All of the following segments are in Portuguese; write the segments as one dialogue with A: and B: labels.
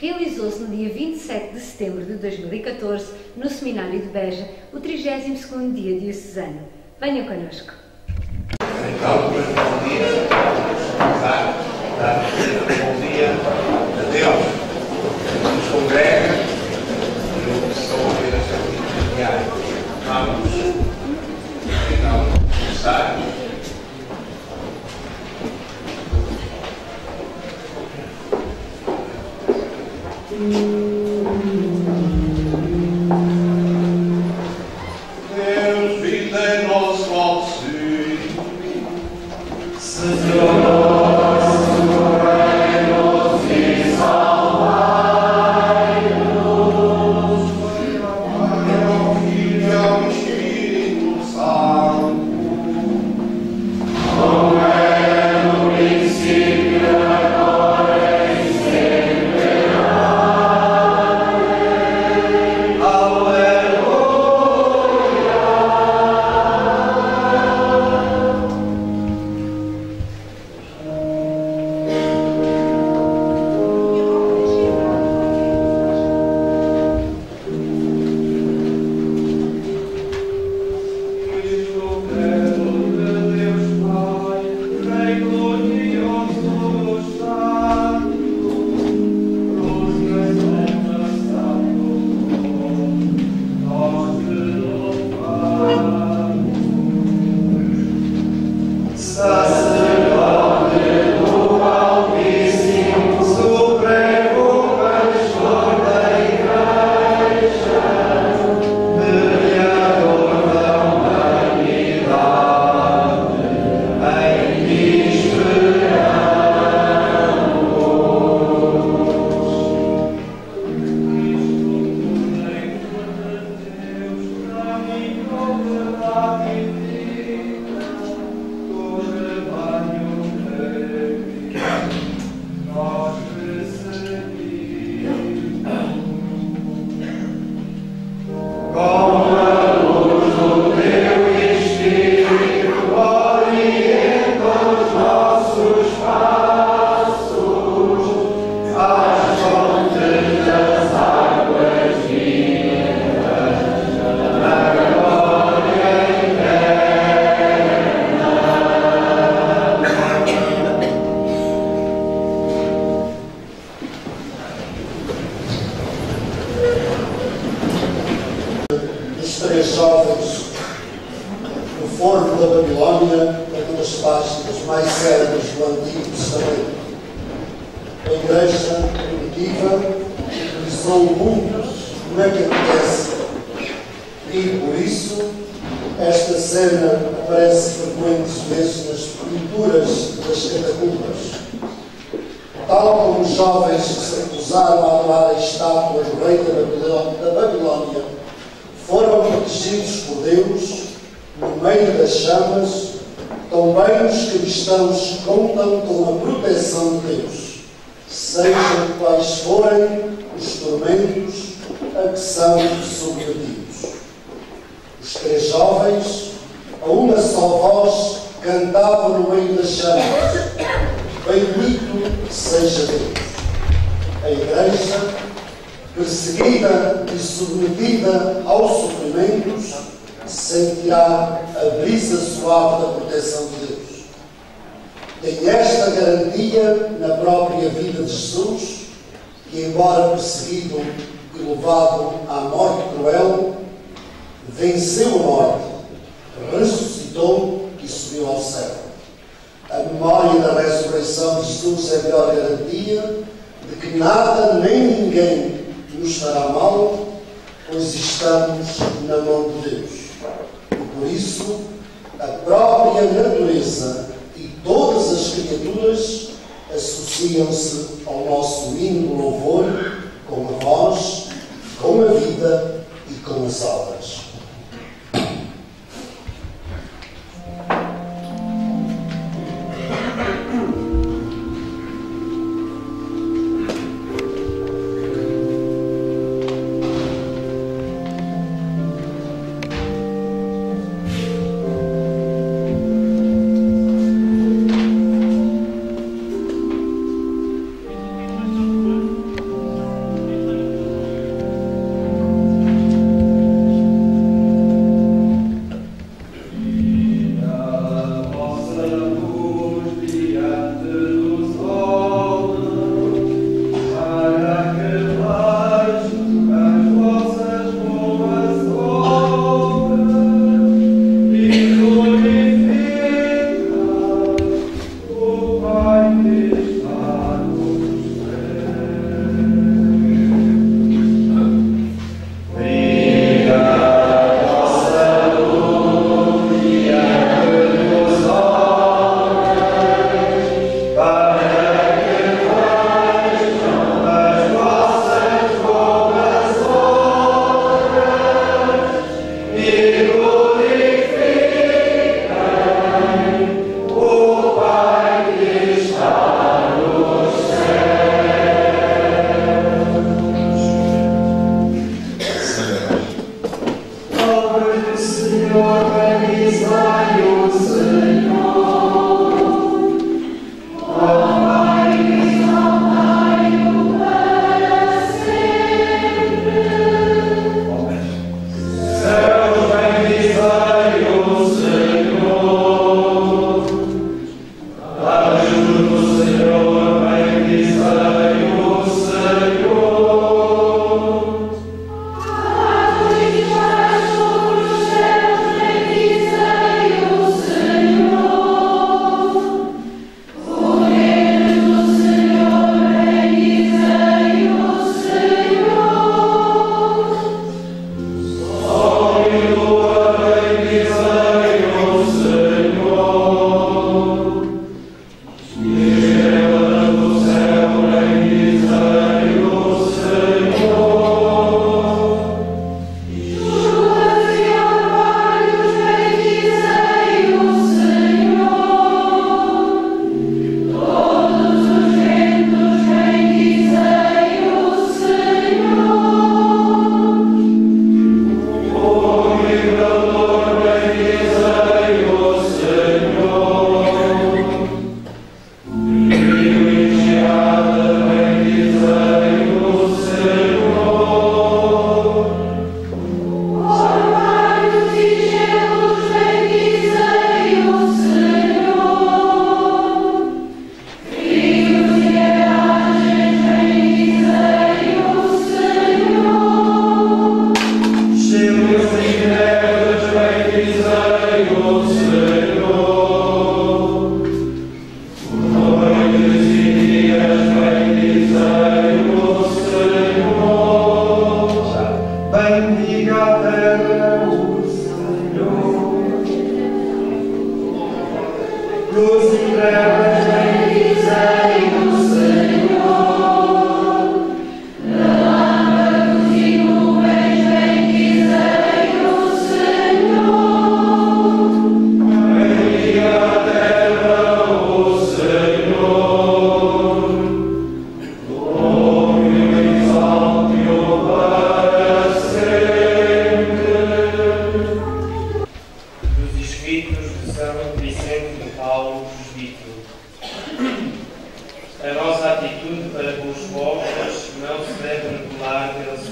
A: realizou-se no dia 27 de setembro de 2014, no Seminário de Beja, o 32º dia diocesano. Venham connosco.
B: Então, bom dia. Bom dia a Deus que nos congrega e eu estou a ouvir esta vida diária. Vamos então começar. Deus, vida é nosso auxílio.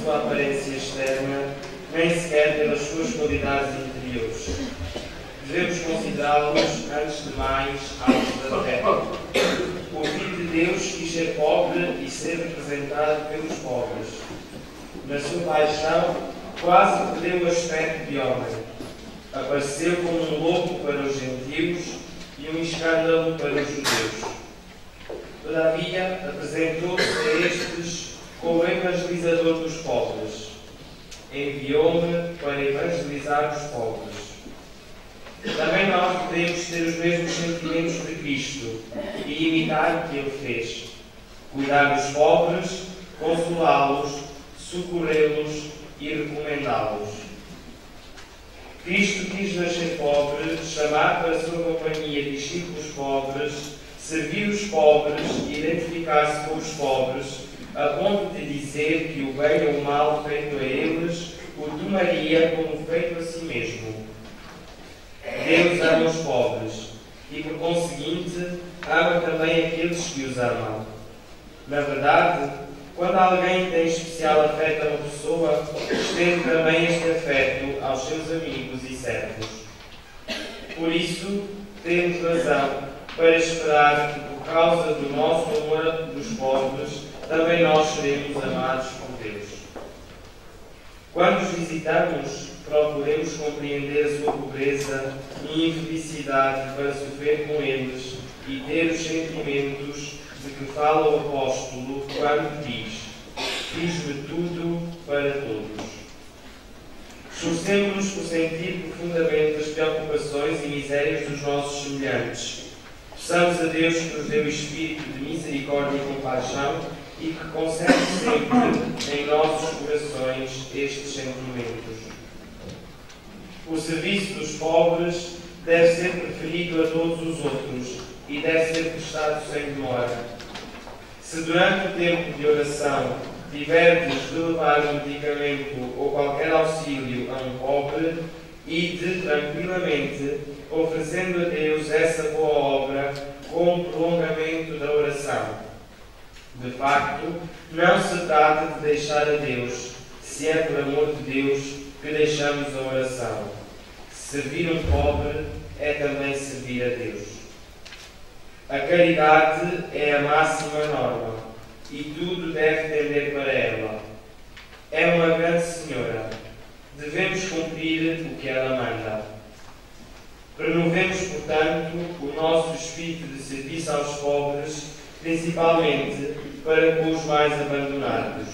C: sua aparência externa, nem sequer pelas suas qualidades interiores. Devemos considerá-los, antes de mais, altos da terra. O Filho de Deus quis ser pobre e ser representado pelos pobres. Na sua paixão, quase perdeu o aspecto de homem. Apareceu como um lobo para os gentios e um escândalo para os judeus. Todavia, apresentou-se a estes como evangelizador dos pobres. Enviou-me para evangelizar os pobres. Também nós podemos ter os mesmos sentimentos de Cristo e imitar o que Ele fez. Cuidar dos pobres, consolá-los, socorrê-los e recomendá-los. Cristo quis nascer pobre, chamar para a sua companhia discípulos pobres, servir os pobres e identificar-se com os pobres, a ponto de dizer que o bem ou o mal feito a eles o tomaria como feito a si mesmo. Deus ama os pobres e, por conseguinte, ama também aqueles que os amam. Na verdade, quando alguém tem especial afeto a uma pessoa, estende também este afeto aos seus amigos e servos. Por isso, temos razão para esperar que, por causa do nosso amor dos pobres, também nós seremos amados por Deus. Quando os visitamos, procuremos compreender a sua pobreza e infelicidade para sofrer com eles e ter os sentimentos de que fala o apóstolo quando diz: fiz-me tudo para todos. Esforcemos-nos por sentir profundamente as preocupações e misérias dos nossos semelhantes. Peçamos a Deus que nos dê o espírito de misericórdia e compaixão e que conserve sempre em nossos corações estes sentimentos. O serviço dos pobres deve ser preferido a todos os outros e deve ser prestado sem demora. Se durante o tempo de oração tiverdes de levar um medicamento ou qualquer auxílio a um pobre, ide tranquilamente, oferecendo a Deus essa boa obra como prolongamento da oração. De facto, não se trata de deixar a Deus, se é por amor de Deus que deixamos a oração. Servir um pobre é também servir a Deus. A caridade é a máxima norma e tudo deve tender para ela. É uma grande senhora. Devemos cumprir o que ela manda. Renovemos, portanto, o nosso espírito de serviço aos pobres, principalmente para com os mais abandonados.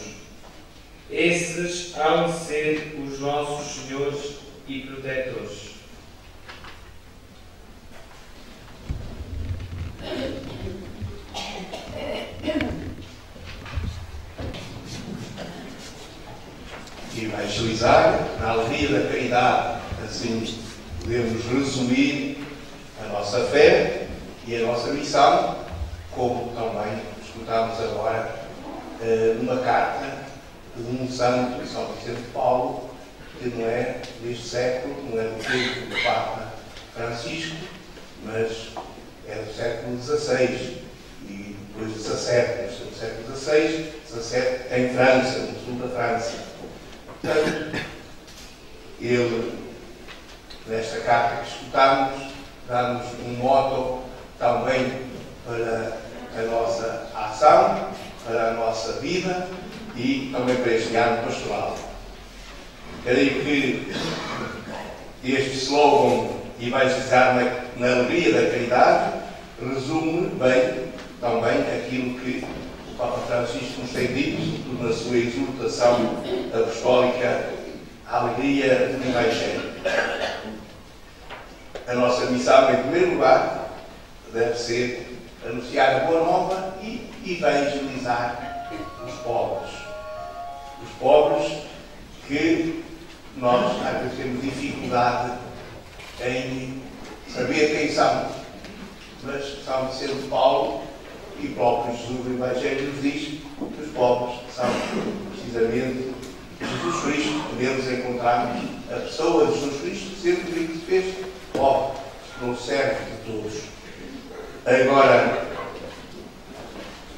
C: Esses hão de ser os nossos senhores e protetores.
B: Evangelizar na alegria da caridade, assim podemos resumir a nossa fé e a nossa missão, como também escutámos agora uma carta de um santo, São Vicente de Paulo, que não é deste século, não é do tempo do Papa Francisco, mas é do século XVI e depois XVII, do século XVI, XVII em França, no sul da França. Portanto, ele, nesta carta que escutámos, dá-nos um motto também para a nossa ação, para a nossa vida e também para este ano pastoral. Creio que este slogan, evangelizar na alegria da caridade, resume bem também aquilo que o Papa Francisco nos tem dito na sua exortação apostólica à alegria do Evangelho. A nossa missão, em primeiro lugar, deve ser anunciar a boa nova e evangelizar os pobres. Os pobres que nós às vezes temos dificuldade em saber quem são. Mas São Vicente de Paulo e próprio Jesus do Evangelho nos diz que os pobres são precisamente Jesus Cristo. Neles encontramos a pessoa de Jesus Cristo, sempre que se fez pobre, no servo de todos. Agora,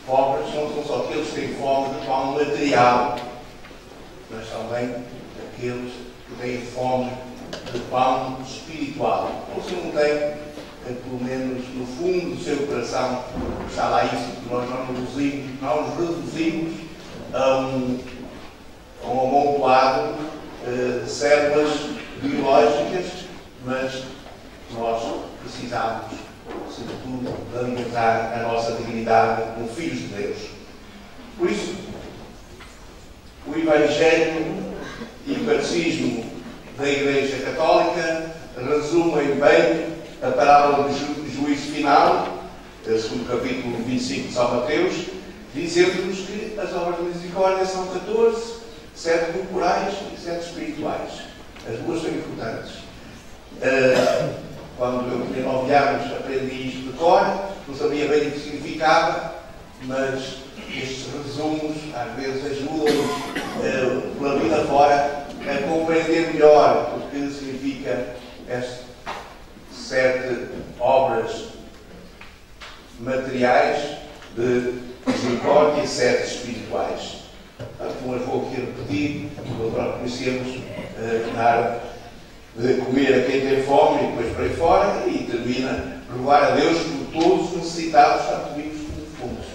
B: pobres não são só aqueles que têm fome de pão material. mas também daqueles que têm fome de pão espiritual. Ou se não têm, pelo menos no fundo do seu coração, está lá isso, que nós não nos reduzimos a um amontoado de células biológicas, mas nós precisamos, sobretudo, de alimentar a nossa dignidade como filhos de Deus. Por isso, o Evangelho e o Catecismo da Igreja Católica resumem bem a parábola do juízo final, segundo capítulo 25 de São Mateus, dizendo-nos que as obras de misericórdia são 14, 7 corporais e 7 espirituais. As duas são importantes. Quando eu tinha 9 anos aprendi isto de cor, não sabia bem o que significava, mas estes resumos às vezes ajudam-nos pela vida fora a compreender melhor o que significa estas 7 obras materiais de misericórdia e 7 espirituais. Como eu vou aqui repetir, nós conhecemos dar de comer a quem tem fome e depois para aí fora, e termina louvar a Deus por todos os necessitados, tanto vivos como defuntos.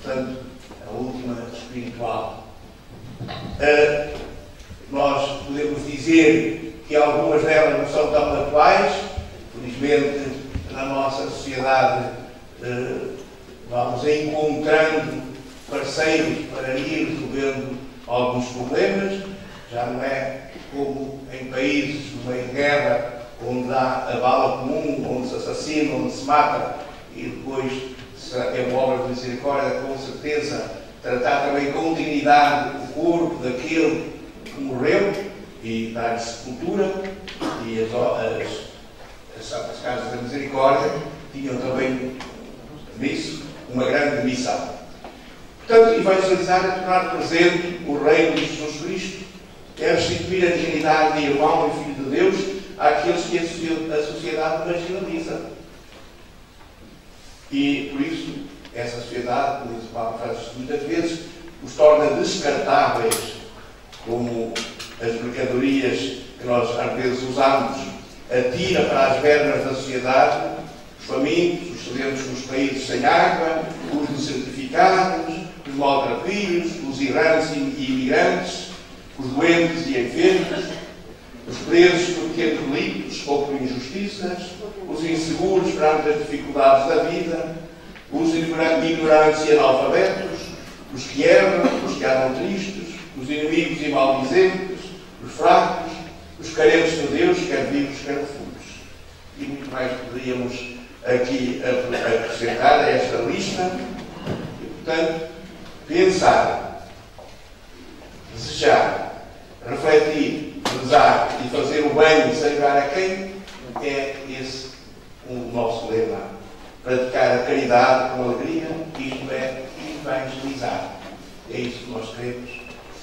B: Portanto, a última espiritual. Nós podemos dizer que algumas delas não são tão atuais. Felizmente, na nossa sociedade, vamos encontrando parceiros para ir resolvendo alguns problemas. Já não é como em países no meio de guerra, onde há a bala comum, onde se assassina, onde se mata, e depois é uma obra de misericórdia, com certeza, tratar também com dignidade o corpo daquele que morreu e dar-lhe sepultura. E as Santas Casas da Misericórdia tinham também nisso uma grande missão. Portanto, evangelizar é tornar presente o reino de Jesus Cristo, é restituir a dignidade de irmão e filho de Deus àqueles que a sociedade marginaliza. E, por isso, essa sociedade, como diz o Papa Francisco muitas vezes, os torna descartáveis, como as mercadorias que nós às vezes usamos, atira para as vergas da sociedade os famintos, os sedentos nos países sem água, os desertificados, os maltrapilhos, os errantes e imigrantes, os doentes e enfermos, os presos por pequenos delitos ou por injustiças, os inseguros perante as dificuldades da vida, os ignorantes e analfabetos, os que erram, os que andam tristes, os inimigos e maldizentes, os fracos, os carentes de Deus, quer vivos, quer defuntos. E muito mais poderíamos aqui acrescentar a esta lista. E, portanto, pensar, desejar, refletir, rezar e fazer o bem sem dar a quem, é esse o nosso lema. Praticar a caridade com alegria, isto é evangelizar. É isso que nós queremos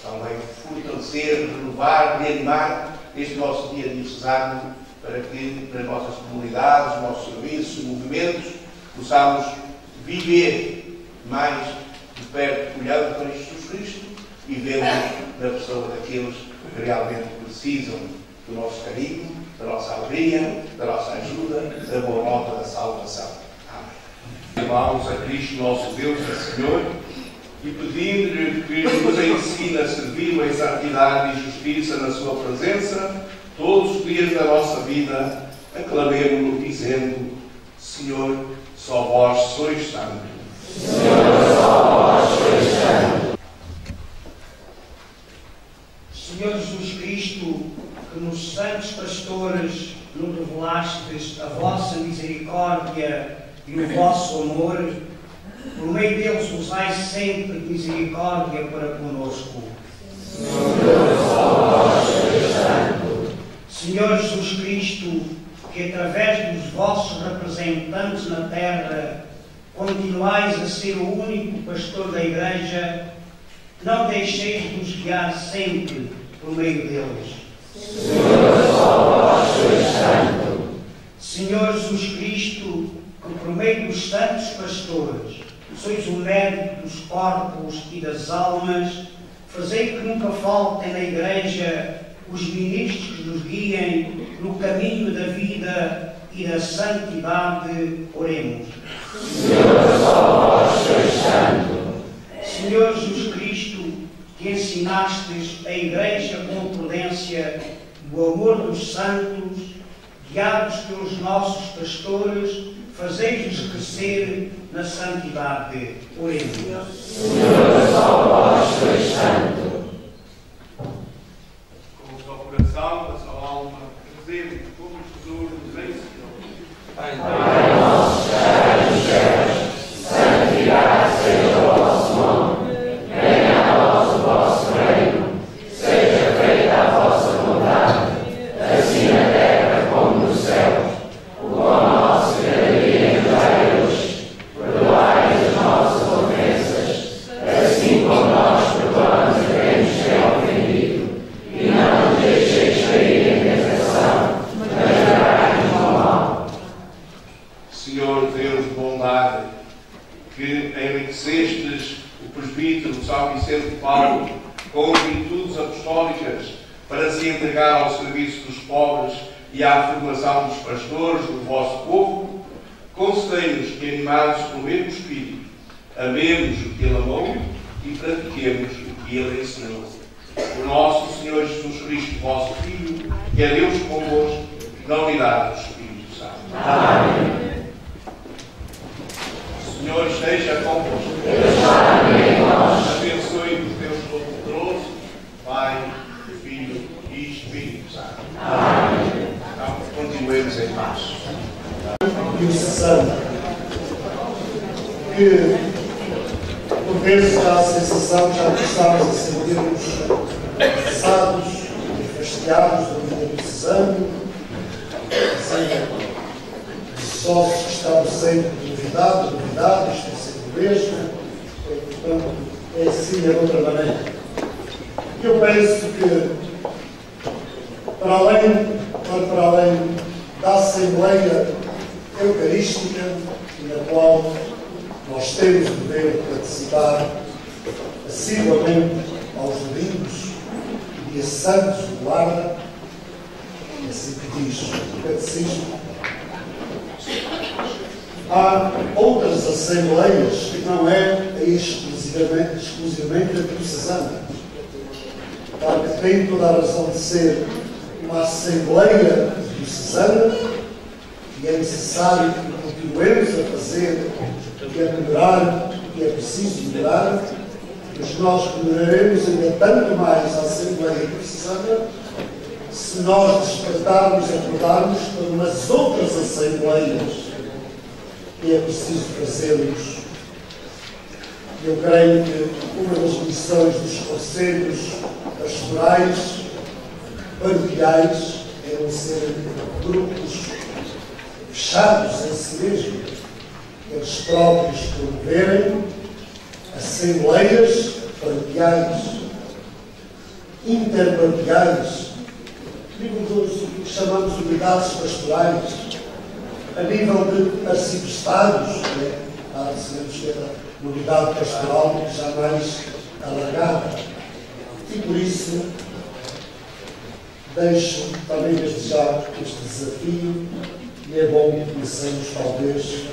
B: também fortalecer, renovar, reanimar este nosso dia diocesano, para que nas nossas comunidades, nos nossos serviços, movimentos, possamos viver mais de perto, olhando para Jesus Cristo e vendo na pessoa daqueles que realmente precisam do nosso carinho, da nossa alegria, da nossa ajuda, da boa nota da salvação. Amém. Irmãos a Cristo, nosso Deus e Senhor, e pedindo-lhe que nos ensine a servi-lo em santidade e justiça na sua presença, todos os dias da nossa vida, aclamemo-lo dizendo: Senhor, só vós sois santo.
D: Senhor, só vós sois santo.
E: Senhor Jesus Cristo, que nos santos pastores nos revelastes a vossa misericórdia e o vosso amor, por meio deles usai sempre de misericórdia para conosco.
D: Senhor, só vós sois santo.
E: Senhor Jesus Cristo, que através dos vossos representantes na terra continuais a ser o único pastor da Igreja, não deixeis de nos guiar sempre por meio deles.
D: Senhor, só vós sois santo.
E: Senhor Jesus Cristo, que por meio dos santos pastores sois o médico dos corpos e das almas, fazei que nunca faltem na Igreja os ministros que nos guiem no caminho da vida e da santidade. Oremos.
D: Senhor, só vós sois santo.
E: Senhor Jesus Cristo, que ensinastes a Igreja com prudência e o amor dos santos, guiados pelos nossos pastores, fazei-nos crescer na santidade. Oremos.
D: Senhor, só vós sois santo.
B: Com o seu coração, a sua alma, fazemos como Jesus nos ensinou.
D: Pai nosso que estais nos céus, santificado seja o vosso nome. Venha a nós o vosso reino. Seja feita a vossa vontade, assim na terra como no céu. O pão nosso cada dia nos dai hoje. Perdoai as nossas ofensas, assim como nós perdoamos a quem nos tem ofendido. E não nos deixeis cair em tentação, mas livrai-nos do mal.
B: Senhor Deus de bondade, que enriquecestes o presbítero São Vicente de Paulo com virtudes apostólicas para se entregar ao serviço dos pobres e à formação dos pastores do vosso povo, concedei-nos que, animados pelo mesmo Espírito, amemos o que Ele amou e pratiquemos o que Ele ensinou. O nosso Senhor Jesus Cristo, vosso Filho, que é Deus convosco, na unidade do Espírito Santo.
D: Amém.
B: O Senhor esteja convosco. Abençoe-vos Deus Todo-Poderoso, Pai, Filho e Espírito Santo.
D: Amém.
B: Então, continuemos em paz.
F: Diocesano, que por vezes há a sensação que já começamos a sentir-nos cansados, afastiados da vida diocesano, sócios que estamos sempre de novidade, isto é sempre o mesmo, portanto, é assim, é de outra maneira. Eu penso que, para além da Assembleia Eucarística, na qual nós temos o dever de participar assiduamente aos domingos, dias santos do guarda, é assim que diz o Catecismo, há outras assembleias que não é exclusivamente a diocesana. Claro que tem toda a razão de ser uma assembleia diocesana, e é necessário que continuemos a fazer, que é melhorar, que é preciso melhorar, mas nós melhoraremos ainda tanto mais a Assembleia Diocesana se nós despertarmos e acordarmos para umas outras assembleias que é preciso fazermos. Eu creio que uma das missões dos conselhos pastorais, paroquiais, é não ser grupos fechados em si mesmos, eles próprios promoverem assembleias paroquiais, interparoquiais, o que chamamos de unidades pastorais, a nível de arciprestados, há de ter uma unidade pastoral já mais alargada. E por isso deixo também desde já este desafio, e é bom que comecemos talvez,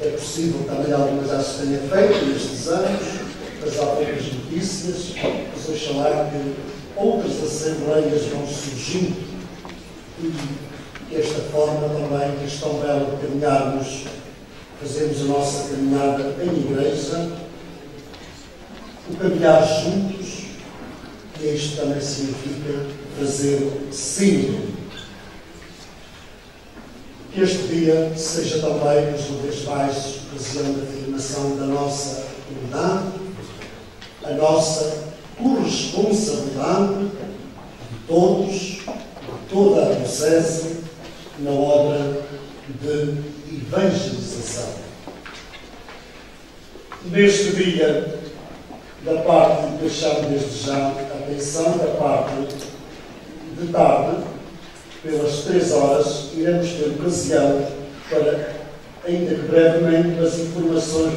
F: é possível também algumas já se tenha feito nestes anos, mas há poucas notícias, mas oxalá que outras assembleias vão surgindo e desta forma também que é tão belo caminharmos, fazemos a nossa caminhada em igreja, o caminhar juntos, e isto também significa fazer símbolo. Que este dia seja também, mais uma vez mais, ocasião da afirmação da nossa unidade, a nossa corresponsabilidade de todos, de toda a diocese, na obra de evangelização. Neste dia, da parte, deixamos desde já a atenção, da parte de tarde, pelas 3 horas, iremos ter ocasião para, ainda que brevemente, as informações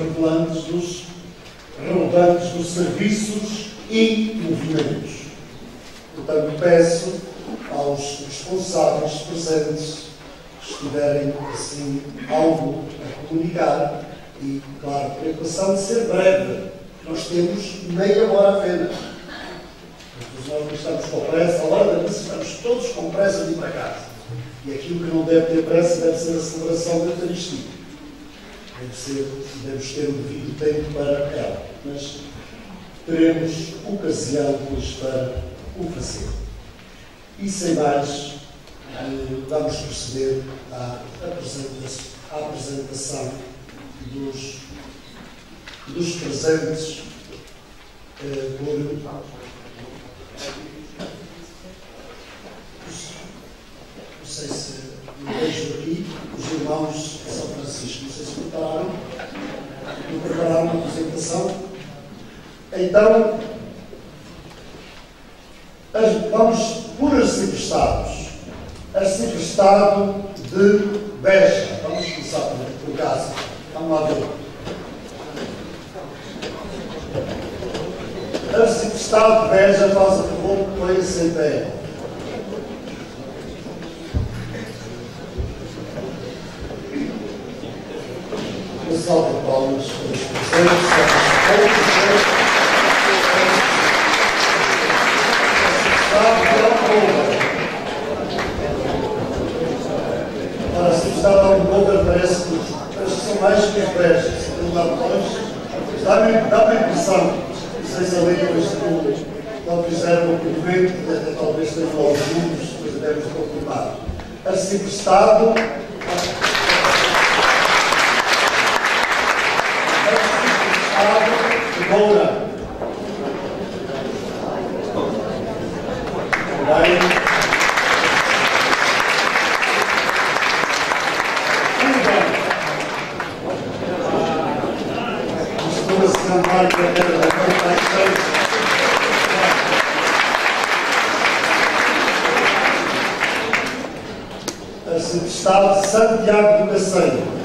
F: relevantes dos serviços e movimentos. Portanto, peço aos responsáveis presentes que estiverem assim algo a comunicar e, claro, preocupação de ser breve. Nós temos meia hora apenas. Nós não estamos com pressa, a hora da missa estamos todos com pressa de ir para casa. E aquilo que não deve ter pressa deve ser a celebração da Eucaristia. Devemos ter o devido tempo para ela. Mas teremos ocasião depois para o fazer. E sem mais, vamos proceder à apresentação dos presentes não sei se vejo aqui os irmãos de São Francisco, não sei se prepararam uma apresentação. Então, vamos por arciprestados. Arciprestado de Beja. Vamos começar por casa. Vamos lá ver. Arciprestado de Beja faz a favor de põe-se em pé. Uma salva de palmas para os presentes. Ora, se está a dar um pouco, parece que são mais que as brejas. Dá-me a impressão, não sei se a lei depois não fizeram um documento, talvez tenham lá os números, depois devemos confirmar. Arciprestado de Moura. Arciprestado de Santiago do Cacém.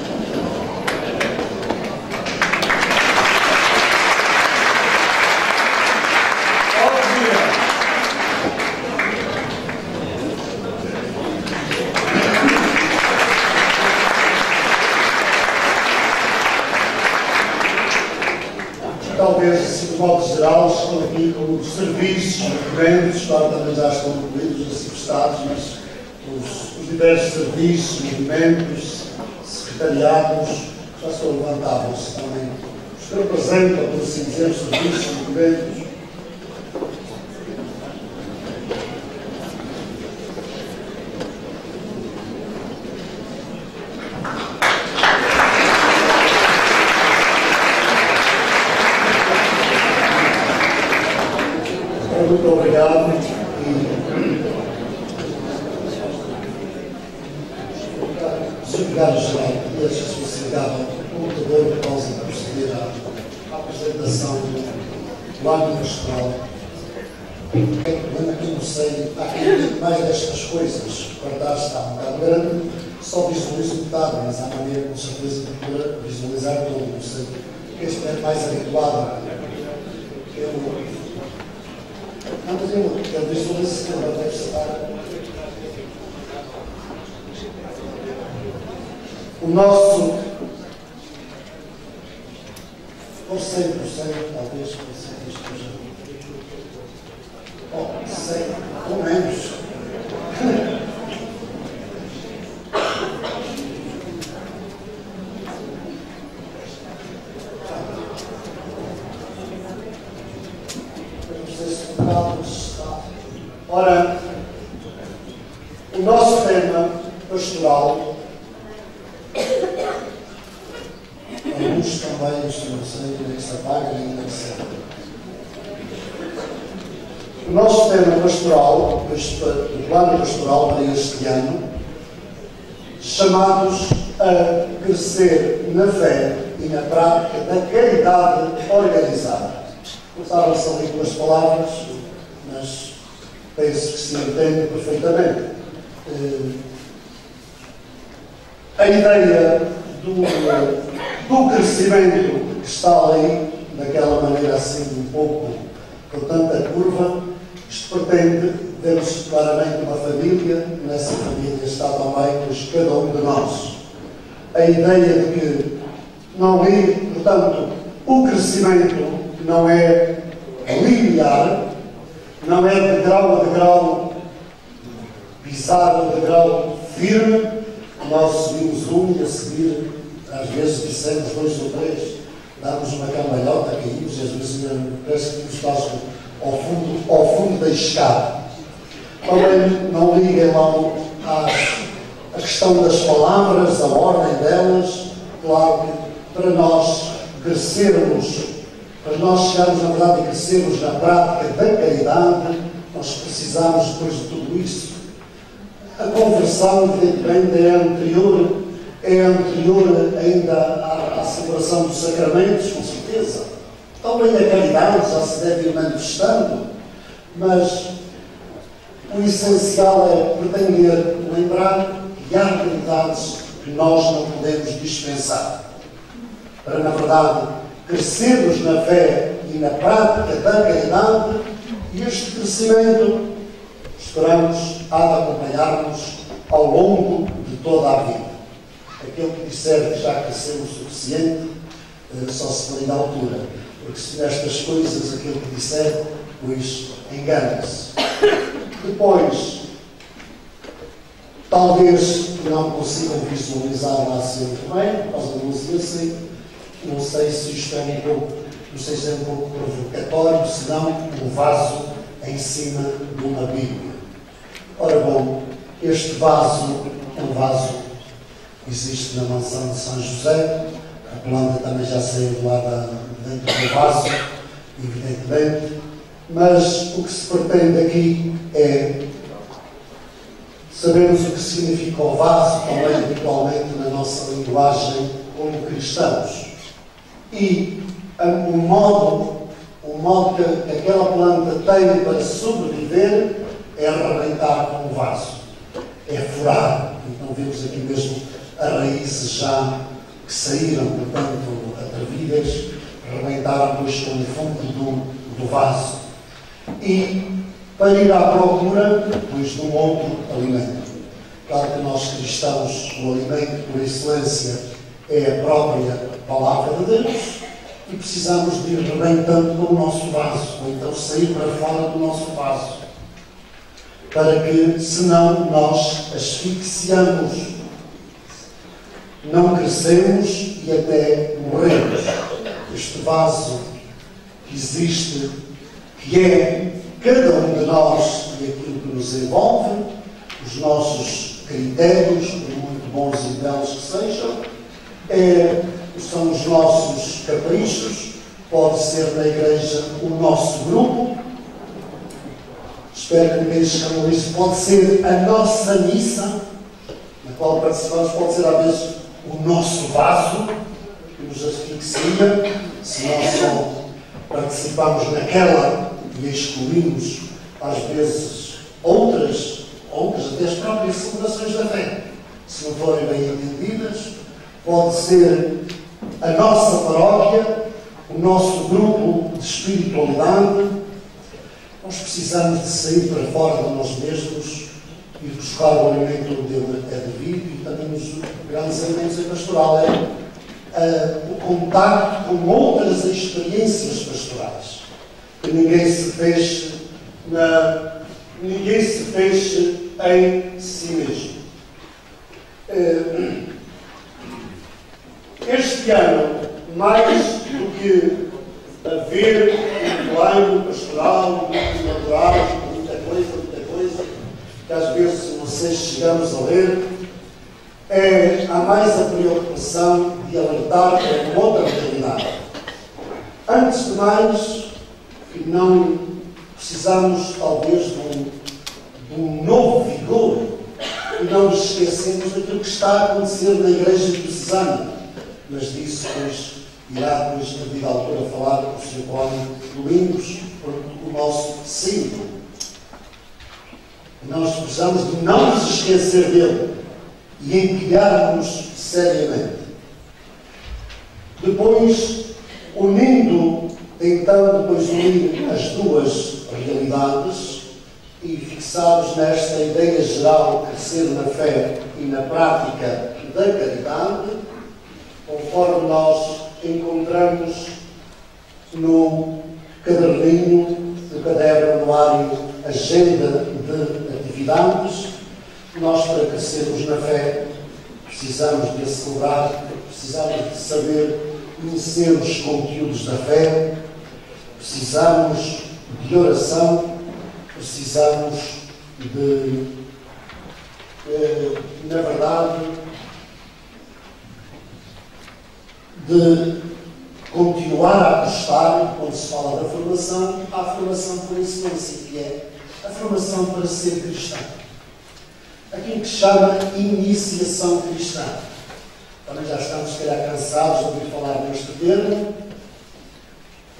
F: Talvez, assim, de modo geral, estão aqui com os serviços, os movimentos, claro, também já estão incluídos, arciprestados, mas os diversos serviços, movimentos, secretariados, já estão levantados também. Os que representam, por assim dizer, os serviços, movimentos. Muito obrigado e secretário-geral e a responsabilidade do computador por causa de proceder à apresentação do âmbito pastoral. Eu não sei, há aqui mais destas coisas, o cartaz está um bocado grande, só visualizo metade, mas há maneira com certeza de poder visualizar todo, não sei. Este é mais adequado. Não, mas eu visualizo que ele deve estar. O nosso por 100%, talvez, por 100%, ou 100, ou menos. Ora, o nosso tema pastoral, alguns também, não sei, nem se apaga, nem se apaga. O nosso tema pastoral, o plano pastoral para este ano, chamados a crescer na fé e na prática da caridade organizada. Usaram-se ali duas palavras, mas penso que se entende perfeitamente. A ideia do crescimento que está ali, daquela maneira assim um pouco Portanto, a curva, isto pretende, vemos claramente uma família, nessa família está também, pois, cada um de nós. A ideia de que não é, portanto, o crescimento não é linear, não é de grau a degrau, pisado de grau firme, nós subimos um e a seguir, às vezes dissemos 2 ou 3, damos uma cambalhota, caímos e às vezes parece que nos faz ao fundo da escada. Também não liguem logo a questão das palavras, a ordem delas. Claro que para nós crescermos, para nós chegarmos na verdade a crescermos na prática da caridade, nós precisamos, depois de tudo isso, a conversão, evidentemente, é anterior ainda à celebração dos sacramentos, com certeza. Também a caridade já se deve ir manifestando, mas o essencial é pretender lembrar que há realidades que nós não podemos dispensar. Para, na verdade, crescermos na fé e na prática da caridade, e este crescimento, esperamos, há de acompanhar-nos ao longo de toda a vida. Aquele que disser que já cresceu o suficiente, só se põe na altura. Porque se nestas coisas aquele que disser, pois engana-se. Depois, talvez não consigam visualizar lá assim muito bem, por causa da luz assim. Não sei se isto é um pouco provocatório, senão um vaso em cima de uma Bíblia. Ora bom, este vaso é um vaso que existe na mansão de São José. A planta também já saiu de lá dentro do vaso, evidentemente. Mas o que se pretende aqui é sabermos o que significa o vaso, também habitualmente na nossa linguagem como cristãos. E o modo que aquela planta tem para sobreviver é arrebentar com o vaso, é furar. Então vemos aqui mesmo as raízes já que saíram, portanto, atrevidas, arrebentaram depois com o fundo do vaso. E para ir à procura, depois, de um outro alimento. Claro que nós cristãos, o alimento por excelência é a própria Palavra de Deus, e precisamos de ir rebentando com o nosso vaso, ou então sair para fora do nosso vaso, para que, senão, nós asfixiamos, não crescemos e até morremos. Este vaso que existe, que é cada um de nós e aquilo que nos envolve, os nossos critérios, por muito bons e belos que sejam, são os nossos caprichos, pode ser na igreja o nosso grupo, espero que ninguém escandalize, pode ser a nossa missa, na qual participamos, pode ser às vezes o nosso vaso, que nos asfixia, se nós só participamos naquela e excluímos, às vezes, outras até as próprias celebrações da fé, se não forem bem entendidas. Pode ser a nossa paróquia, o nosso grupo de espiritualidade. Nós precisamos de sair para fora de nós mesmos e buscar o alimento onde ele é devido, e também nos grandes elementos da pastoral o contacto com outras experiências pastorais. Que ninguém se feche em si mesmo. Este ano, mais do que haver um plano pastoral, muito natural, muita coisa, que às vezes não sei se chegamos a ler, há mais a preocupação de alertar para uma outra realidade. Antes de mais, que não precisamos, talvez, de um novo vigor, e não nos esquecemos daquilo que está a acontecer na Igreja Diocesana. Mas disso, pois, irá, depois, na devida altura, falar o Sr. Cláudio Domingos, o nosso símbolo. Nós precisamos de não nos esquecer dele e empilharmos seriamente. Depois, unindo tentando depois unir as duas realidades e fixados nesta ideia geral, crescer na fé e na prática da caridade, conforme nós encontramos no caderninho, no caderno anuário, agenda de atividades. Nós, para crescermos na fé, precisamos de a celebrar, precisamos de saber conhecer os conteúdos da fé, precisamos de oração, precisamos de, na verdade, de continuar a apostar, quando se fala da formação, à formação por excelência, que é a formação para ser cristão. Aquilo que se chama iniciação cristã. Também já estamos, se calhar, cansados de ouvir falar neste termo,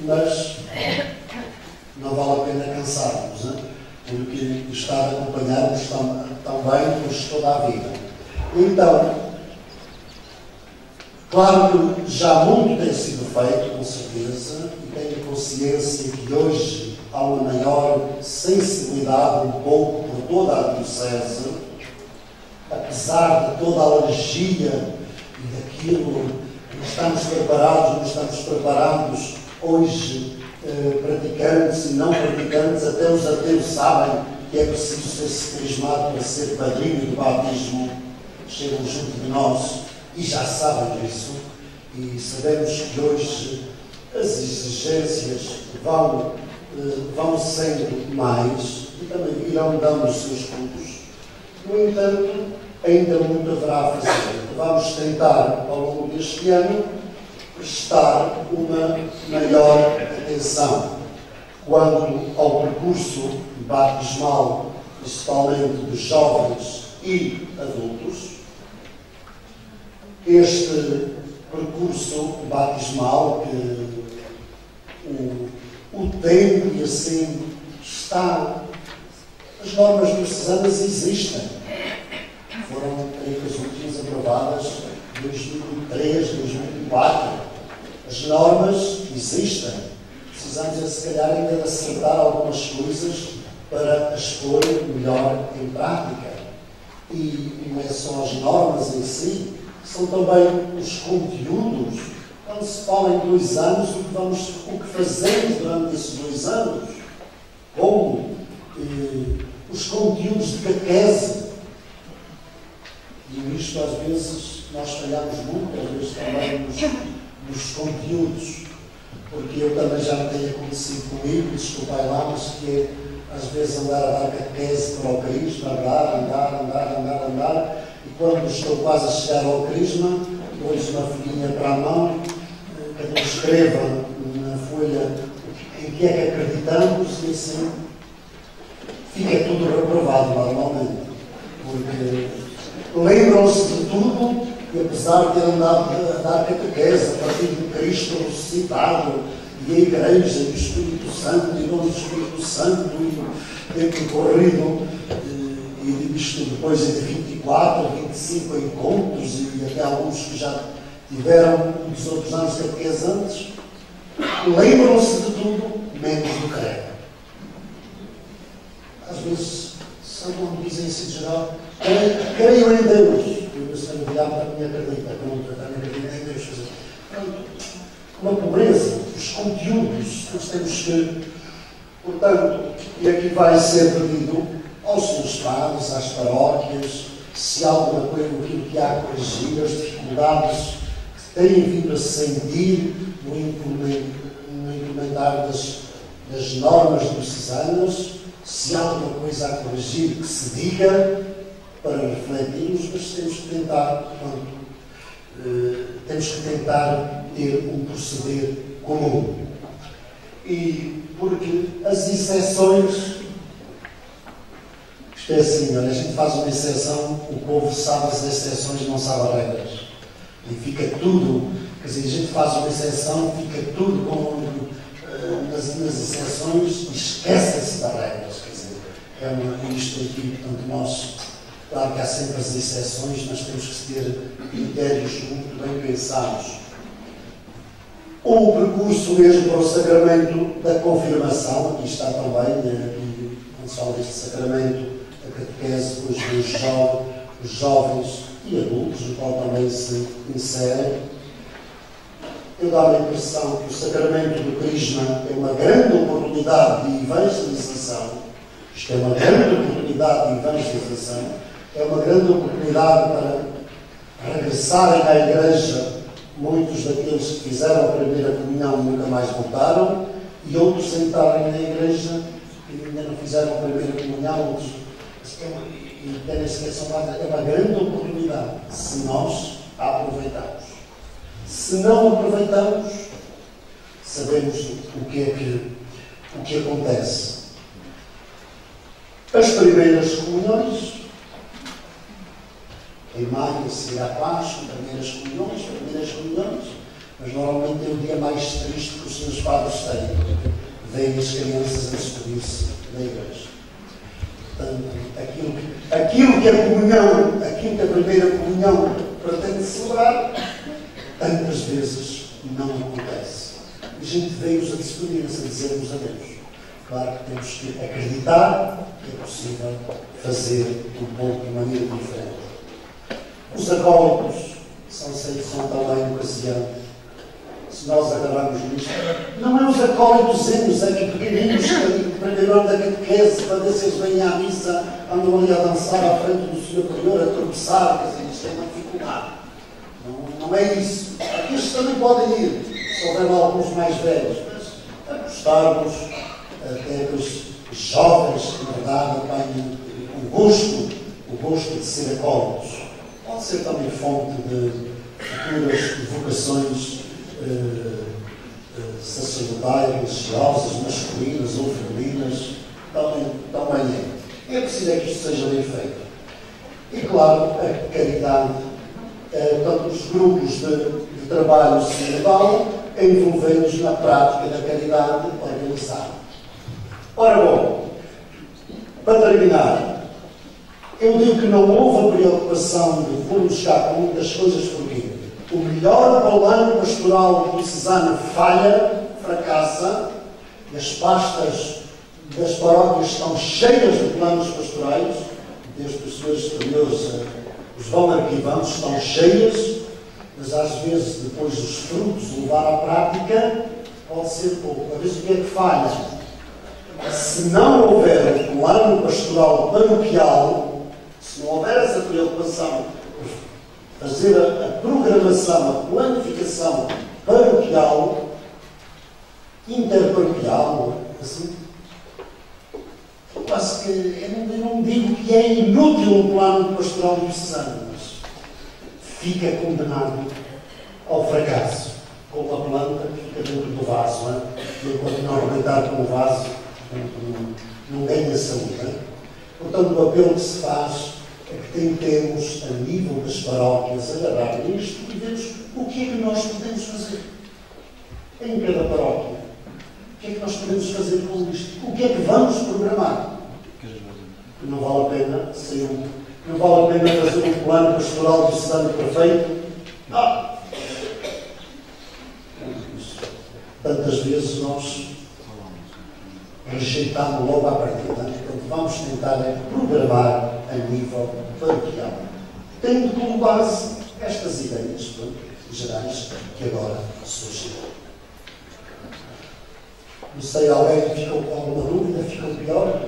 F: mas não vale a pena cansarmos, né? Porque está a acompanhar-nos tão bem como toda a vida. Então, claro que já muito tem sido feito, com certeza, e tenho consciência que hoje há uma maior sensibilidade, um pouco, por toda a Diocese, apesar de toda a alergia e daquilo que estamos preparados, não estamos preparados hoje, praticantes e não praticantes, até os ateus sabem que é preciso ser crismado para ser padrinho do batismo, chegam junto de nós e já sabem disso, e sabemos que hoje as exigências vão sendo mais e também irão dando os seus frutos. No entanto, ainda muito haverá a fazer. Vamos tentar, ao longo deste ano, prestar uma maior atenção quanto ao percurso batismal, principalmente dos jovens e adultos. Este percurso batismal, que o tempo e assim está, as normas diocesanas existem. Foram, creio que as últimas aprovadas em 2003, 2004. As normas existem. Precisamos, se calhar, ainda de acertar algumas coisas para as pôr melhor em prática. E não é só as normas em si, são também os conteúdos. Quando se fala em 2 anos, o que fazemos durante esses 2 anos, como os conteúdos de catequese. E nisto, às vezes, nós falhamos muito, às vezes também nos conteúdos, porque eu também já me tenho acontecido comigo, desculpai lá, mas que é, às vezes, andar a dar catequese para o Crisma, andar, e quando estou quase a chegar ao Crisma, dou-lhes uma folhinha para a mão, cada um escreva na folha em que é que acreditamos, e assim fica tudo reprovado normalmente, porque lembram-se de tudo, e apesar de ter andado a dar catequese a partir de Cristo ressuscitado, e a Igreja, e o Espírito Santo, e o dom do Espírito Santo, e ter percorrido, e isto depois de 24, 25 encontros, e até alguns que já tiveram dos outros anos de catequese antes, lembram-se de tudo, menos do credo. Às vezes, são como dizem assim de geral, creio em Deus. E o Senhor virá para mim acredita, também acredita em Deus. Uma pobreza, os conteúdos, nós temos que, portanto, e aqui vai ser pedido aos seus padres, às paróquias, se há alguma coisa, aquilo que há a corrigir, as dificuldades que têm vindo a sentir no implementar das normas diocesanas, se há alguma coisa a corrigir, que se diga para refletirmos, mas temos que tentar ter um proceder comum. E porque as exceções, isto é assim, olha, a gente faz uma exceção, o povo sabe as exceções, não sabe as regras. E fica tudo, quer dizer, a gente faz uma exceção, fica tudo como nas exceções, esquece-se das regras. Quer dizer, é isto aqui, portanto, nós, claro que há sempre as exceções, mas temos que ter critérios muito bem pensados. o percurso mesmo para o sacramento da confirmação. Aqui está também, aqui, quando se fala deste sacramento, a catequese, depois os jovens e adultos, no qual também se inserem. Eu dou a impressão que o sacramento do Crisma é uma grande oportunidade de evangelização. Isto é uma grande oportunidade de evangelização. É uma grande oportunidade para regressarem à Igreja. Muitos daqueles que fizeram a primeira comunhão nunca mais voltaram, e outros entrarem na Igreja e ainda não fizeram a primeira comunhão. Outros, é uma grande oportunidade, se nós a aproveitamos. Se não aproveitamos, sabemos o que acontece. As primeiras comunhões, em maio, a seguir à Páscoa, primeiras comunhões, mas normalmente é o dia mais triste que os senhores padres têm. Vêm as crianças a despedir-se da Igreja. Portanto, aquilo que a comunhão, aquilo que a primeira comunhão pretende celebrar, tantas vezes não acontece. A gente veio-os a despedir-se, a dizer-nos adeus. Claro que temos que acreditar que é possível fazer um pouco de maneira diferente. Os acólitos são também ocasião. Se nós agarrarmos nisto, não é os acólitozinhos aqui pequeninos, que primeiro ano da catequese, para ver se eles vêm à missa, andam ali a dançar à frente do Senhor Prior, a tropeçar, quer dizer, isto é uma dificuldade. Não é isso. Aqui estes também podem ir, se houver alguns mais velhos, mas apostarmos até que os jovens, que na verdade apanham o gosto de ser acólitos. Pode ser também fonte de futuras vocações sacerdotais, religiosas, masculinas ou femininas. Também é. É preciso que isto seja bem feito. E claro, a caridade, tanto os grupos de trabalho sinodal, envolvendo-nos na prática da caridade organizada. Ora bom, para terminar, eu digo que não houve a preocupação de pôr buscar com muitas coisas, porque o melhor plano pastoral diocesano falha, fracassa, e as pastas das paróquias estão cheias de planos pastorais, desde os senhores superiores os vão arquivando, estão cheias, mas às vezes depois os frutos de levar à prática pode ser pouco. Às vezes o que é que falha? Se não houver um plano pastoral paroquial, se não houver essa preocupação por fazer a programação, a planificação paroquial, interparoquial, assim, eu quase que eu não digo que é inútil um plano pastoral diocesano, mas fica condenado ao fracasso, como a planta que fica dentro do vaso, não é? E enquanto não arrebentar com o vaso, não ganha saúde. Não é? Portanto, o apelo que se faz é que tentemos, a nível das paróquias, agarrar nisto e vermos o que é que nós podemos fazer em cada paróquia. O que é que nós podemos fazer com isto? O que é que vamos programar? Não vale a pena não vale a pena fazer um plano pastoral diocesano perfeito. Tantas vezes nós rejeitamos logo à partida. Portanto, vamos tentar programar a nível paroquial, tendo como base estas ideias gerais que agora surgiram. Não sei, alguém ficou com alguma dúvida? Ficou pior?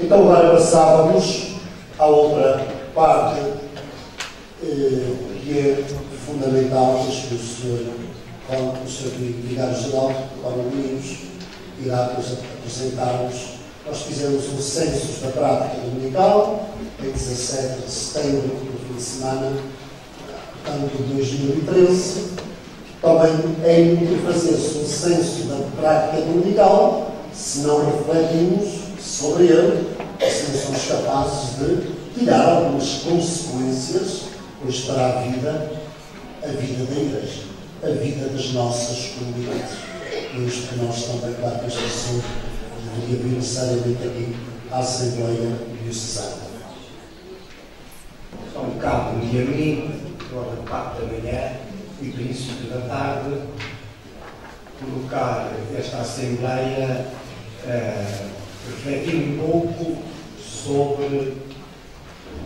F: Então agora passávamos à outra parte que é fundamental, que o Sr. Vigário-Geral, Paulo Domingos, irá apresentar-nos. Nós fizemos um censo da prática dominical, em 17 de setembro, no fim de semana, ano de 2013. Também é inútil fazer-se um censo da prática dominical se não refletimos sobre ele, se não somos capazes de tirar algumas consequências, pois para a vida da Igreja, a vida das nossas comunidades. É isto que nós também, claro, que este assunto deveria vir necessariamente aqui à Assembleia Diocesana.
G: dia domingo, agora 4 da manhã e princípio da tarde, colocar esta Assembleia refletir um pouco sobre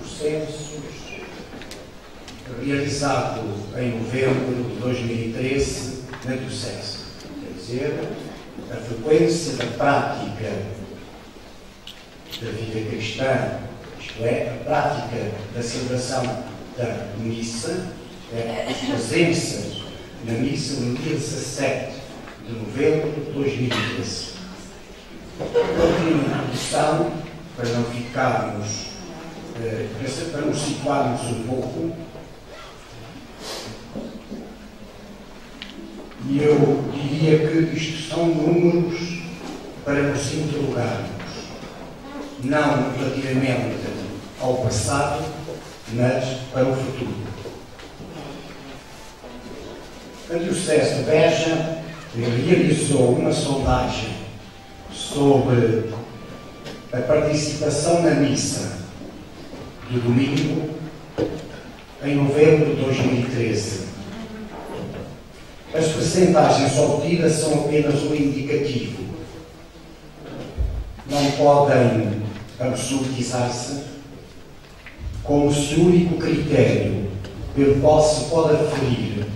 G: os censos realizado em novembro de 2013 na Diocese. Quer dizer, a frequência da prática da vida cristã, isto é, a prática da celebração da missa, as presenças na missa no dia 17 de novembro de 2013. Uma introdução, para não ficarmos, para nos situarmos um pouco, e eu diria que isto são números para nos interrogarmos, não relativamente ao passado, mas para o futuro. A Diocese de Beja realizou uma sondagem sobre a participação na missa do domingo em novembro de 2013. As percentagens obtidas são apenas um indicativo. Não podem absolutizar-se como se o único critério pelo qual se pode aferir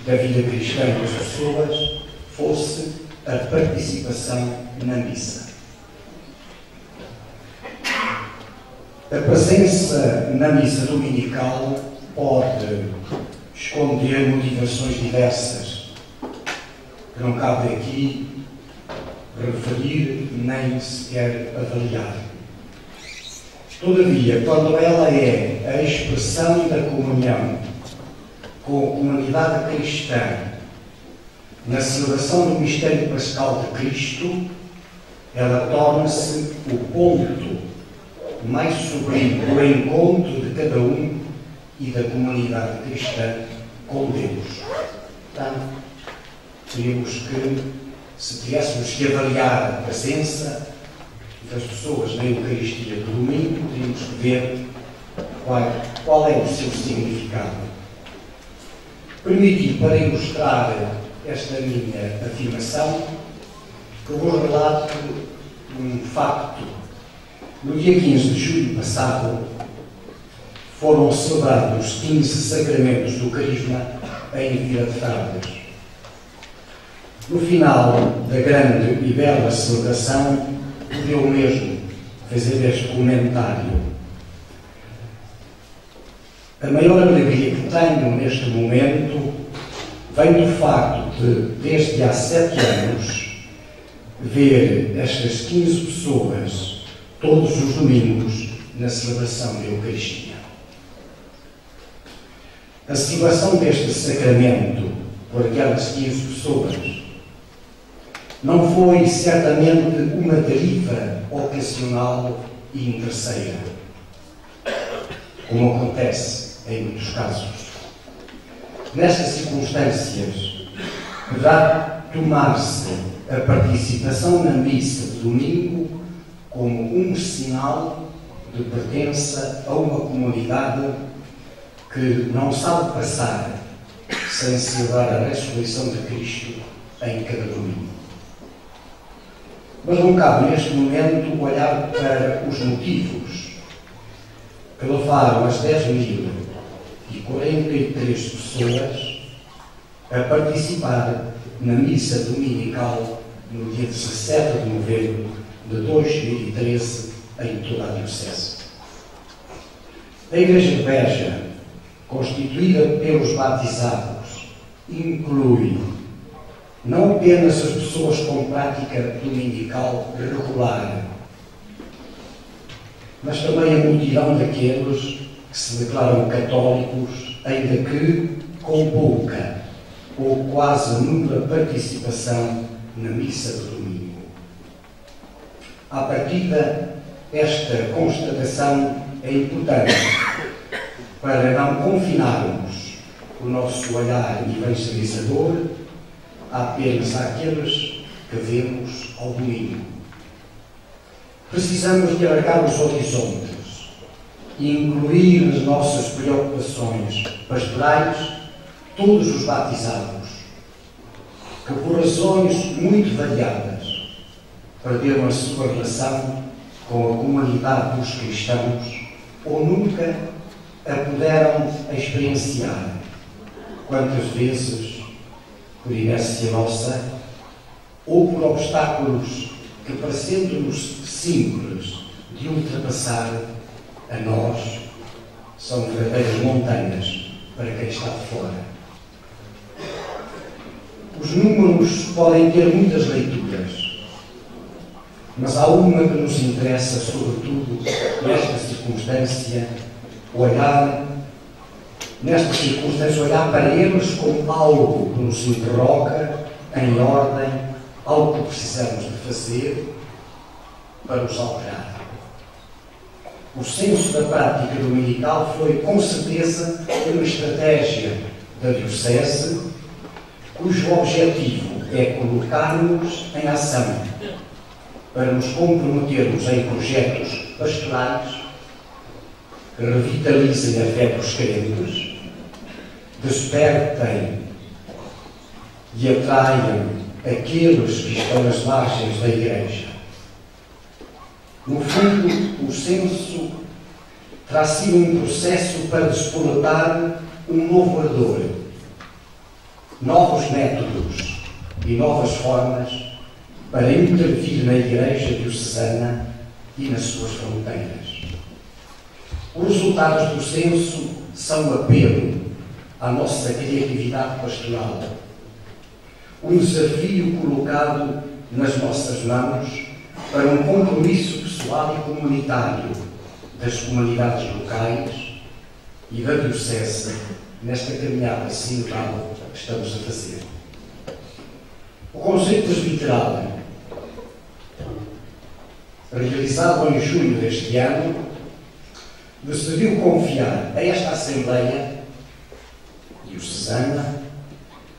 G: da vida cristã das pessoas fosse a participação na missa. A presença na missa dominical pode esconder motivações diversas, que não cabe aqui referir nem sequer avaliar. Todavia, quando ela é a expressão da comunhão com a comunidade cristã na celebração do mistério pascal de Cristo, ela torna-se o ponto mais sublime do encontro de cada um e da comunidade cristã com Deus. Portanto, teríamos que, se tivéssemos que avaliar a presença das pessoas na Eucaristia do domingo, teríamos que ver qual é o seu significado. Permiti, para ilustrar esta minha afirmação, que eu vos relato um facto. No dia 15 de julho passado, foram celebrados os 15 sacramentos do Carisma em Vila de Frades. No final da grande e bela celebração, eu mesmo fazer este comentário. A maior alegria que tenho neste momento vem do facto de, desde há 7 anos, ver estas 15 pessoas todos os domingos na celebração da Eucaristia. A celebração deste sacramento por aquelas 15 pessoas não foi certamente uma deriva ocasional e interesseira, como acontece em muitos casos. Nestas circunstâncias, deverá tomar-se a participação na missa de domingo como um sinal de pertença a uma comunidade que não sabe passar sem celebrar a ressurreição de Cristo em cada domingo. Mas não cabe neste momento olhar para os motivos que levaram as 10.043 pessoas a participar na missa dominical no dia 17 de novembro de 2013 em toda a Diocese. A Igreja de Beja, constituída pelos batizados, inclui não apenas as pessoas com prática dominical regular, mas também a multidão daqueles que se declaram católicos, ainda que com pouca ou quase nula participação na missa de domingo. À partida, esta constatação é importante para não confinarmos o nosso olhar evangelizador apenas àqueles que vemos ao domingo. Precisamos de alargar os horizontes e incluir nas nossas preocupações pastorais todos os batizados, que por razões muito variadas perderam a sua relação com a comunidade dos cristãos ou nunca a puderam experienciar. Quantas vezes, por inércia nossa, ou por obstáculos que, parecendo-nos simples de ultrapassar, a nós são verdadeiras montanhas para quem está de fora. Os números podem ter muitas leituras, mas há uma que nos interessa, sobretudo, nesta circunstância, olhar para eles como algo que nos interroga em ordem ao que precisamos de fazer para os alterar. O senso da prática dominical foi, com certeza, uma estratégia da Diocese, cujo objetivo é colocar-nos em ação para nos comprometermos em projetos pastorais que revitalizem a fé dos crentes, despertem e atraiam aqueles que estão nas margens da Igreja. No fundo, o censo terá sido um processo para despoletar um novo ardor, novos métodos e novas formas para intervir na Igreja diocesana e nas suas fronteiras. Os resultados do censo são um apelo à nossa criatividade pastoral, um desafio colocado nas nossas mãos para um compromisso pessoal e comunitário das comunidades locais e da Diocese nesta caminhada sinodal que estamos a fazer. O Conselho Presbiteral, realizado em junho deste ano, decidiu confiar a esta Assembleia Diocesana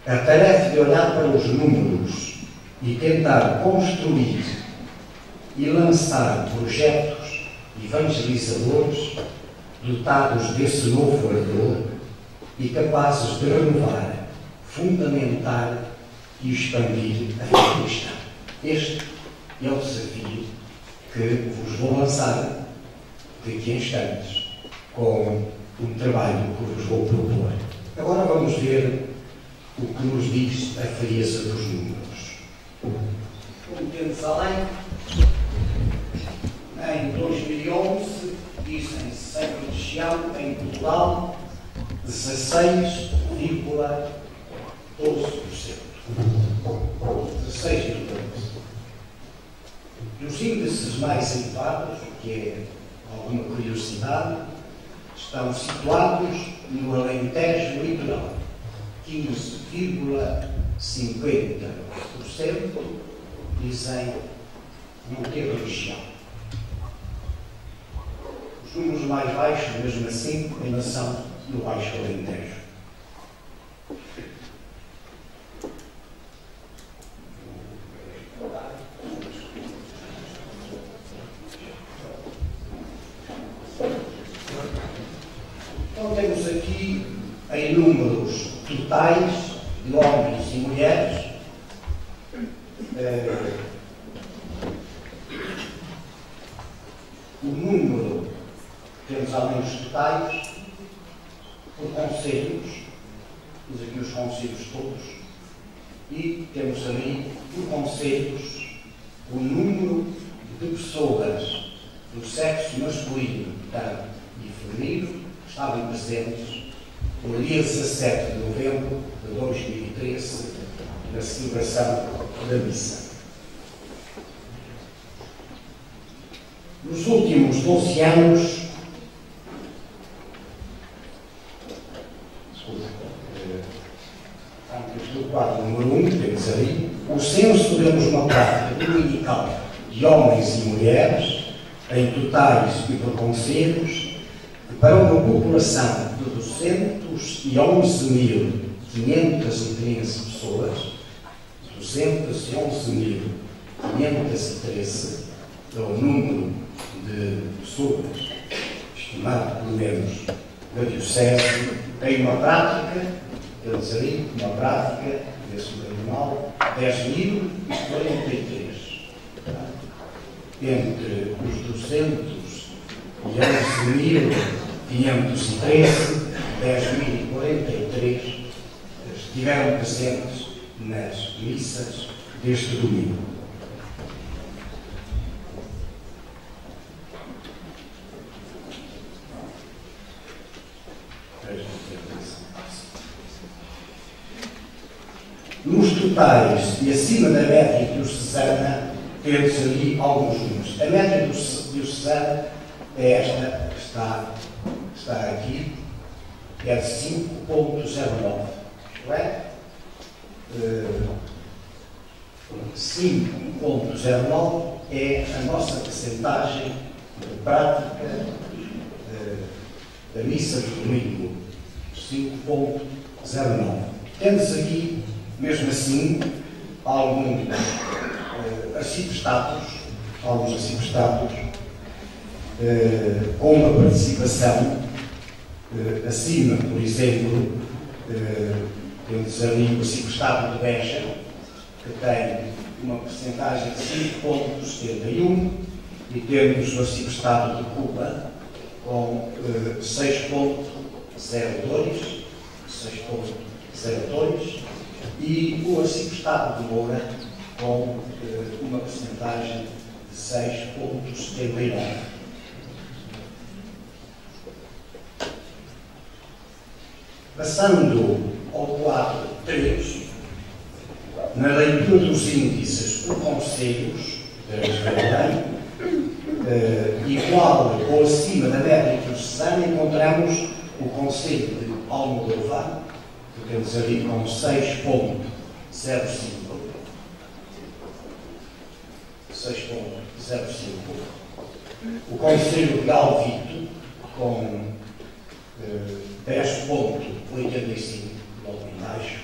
G: a tarefa de olhar para os números e tentar construir e lançar projetos evangelizadores dotados desse novo ardor e capazes de renovar, fundamentar e expandir a fé cristã. Este é o desafio que vos vou lançar daqui a instantes, com um trabalho que vos vou propor. Agora vamos ver o que nos diz a frieza dos números. Cometendo-se além, em 2011, dizem-se sem religião, em Portugal, 16,12%. 16,12%. Os índices mais elevados, o que é alguma curiosidade, estão situados no Alentejo litoral, 15,50% dizem não ter religião. Os números mais baixos, mesmo assim, ainda são no Baixo Alentejo. Então temos aqui em números totais de homens e mulheres o número que temos alunos totais por concelhos, temos aqui os concelhos todos, e temos ali por concelhos o número de pessoas do sexo masculino, portanto, e feminino, que estavam presentes no dia 17 de novembro de 2013, na celebração da missa. Nos últimos 12 anos, no quadro número 1, temos ali, o censo deu-nos uma prática dominical de homens e mulheres, em totais e por concelhos, para uma população de 211.513 pessoas, 211.513 é o número de pessoas estimado pelo menos da Diocese, tem uma prática, eles ali, uma prática, desse animal, 10.043. Entre os 211.513, 10.043 estiveram presentes nas missas deste domingo. Nos totais e acima da média diocesana, temos ali alguns números. A média diocesana é esta, está aqui, é de 5,09. Isto é? 5,09 é a nossa percentagem de prática da missa do domingo. 5,09. Temos aqui, mesmo assim, alguns arciprestados com uma participação acima, por exemplo, temos ali o arciprestado de Beja, que tem uma percentagem de 5,71, e temos o arciprestado de Cuba com 6,02, e o arciprestado de Moura com uma percentagem de 6,79. Passando ao quadro 3, na leitura dos índices por concelhos de Belém, igual ou acima da média diocesana, encontramos o concelho de Almodóvar, que temos ali com 6,05. O concelho de Alvito com 10,85, logo embaixo.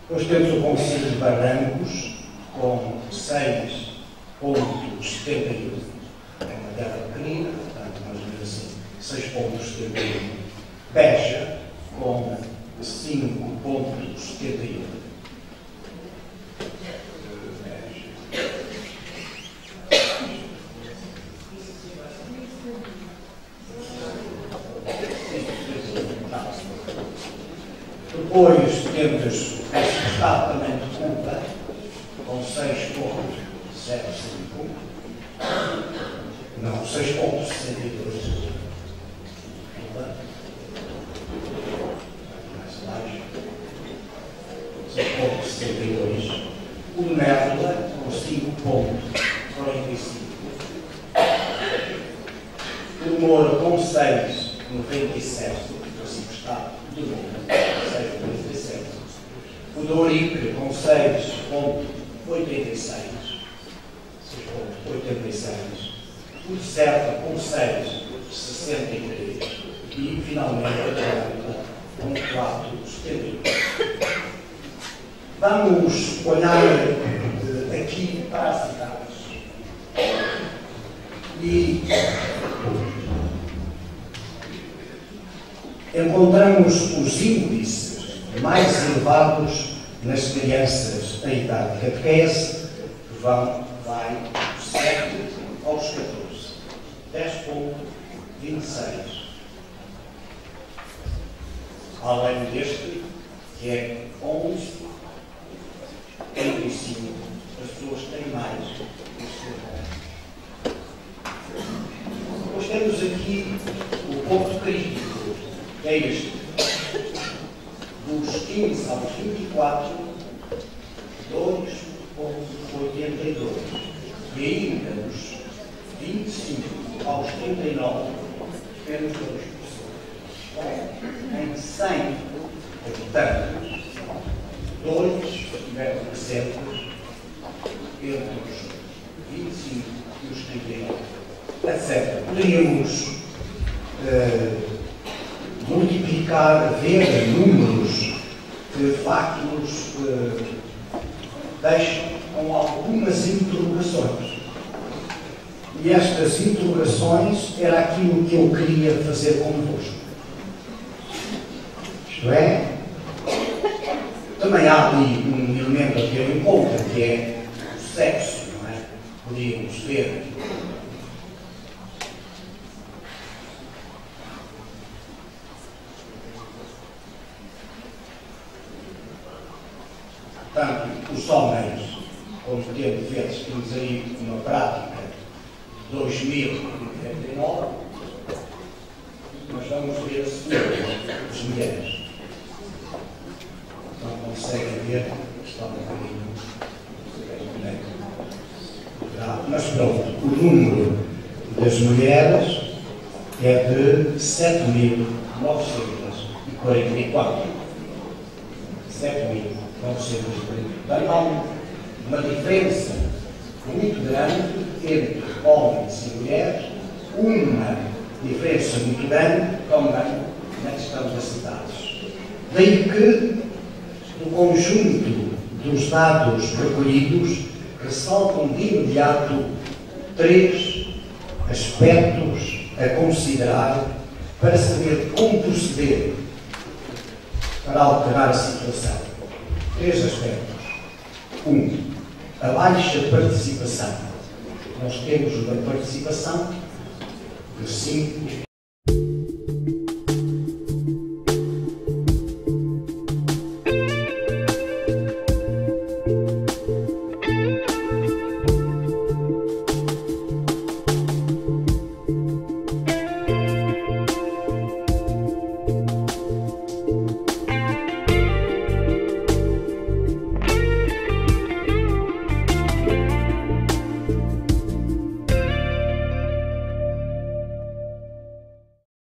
G: Depois temos o concelho de Barrancos com 6,71. É uma terra pequenina, portanto, mais ou menos assim, 6,71. Beja com 5,71. Depois temos o estado também de Cuba, com 6,05. Não, 6,62. Mais baixo. 6,62. O Merla, com 5,45. O Moura, com 6,97. O estado de Moura. 6,87. O Dorique com 6,86. O Deserta com 6,63. E finalmente a Atlanta com 4,71. Vamos olhar aqui para as cidades. E encontramos os índices mais elevados nas crianças em idade de catequese, que vai dos 7 aos 14. 10,26. Além deste, que é 11,35. As pessoas têm mais. Depois temos aqui o ponto crítico, que é este. Dos 15 aos 24, 2,82. E ainda dos 25 aos 39, temos 2%. Em 100 habitantes, 2 estiveram presentes entre os 25 e os 39, etc. Poderíamos multiplicar, ver números que de facto nos deixam com algumas interrogações. E estas interrogações era aquilo que eu queria fazer convosco. Isto é, também há ali um elemento a ter em conta, que é o sexo, não é? Podíamos ter tanto os homens como tendo vezes, temos aí uma prática de 2039, mas vamos ver a seguir as mulheres. Não conseguem ver, está um bocadinho. Mas pronto, o número das mulheres é de 7.944. 7.944. Portanto, há uma diferença muito grande entre homens e mulheres, uma diferença muito grande também na questão das cidades. Daí que, no conjunto dos dados recolhidos, ressaltam de imediato 3 aspectos a considerar para saber como proceder para alterar a situação. 3 aspectos. 1. A baixa participação. Nós temos uma participação de 5%.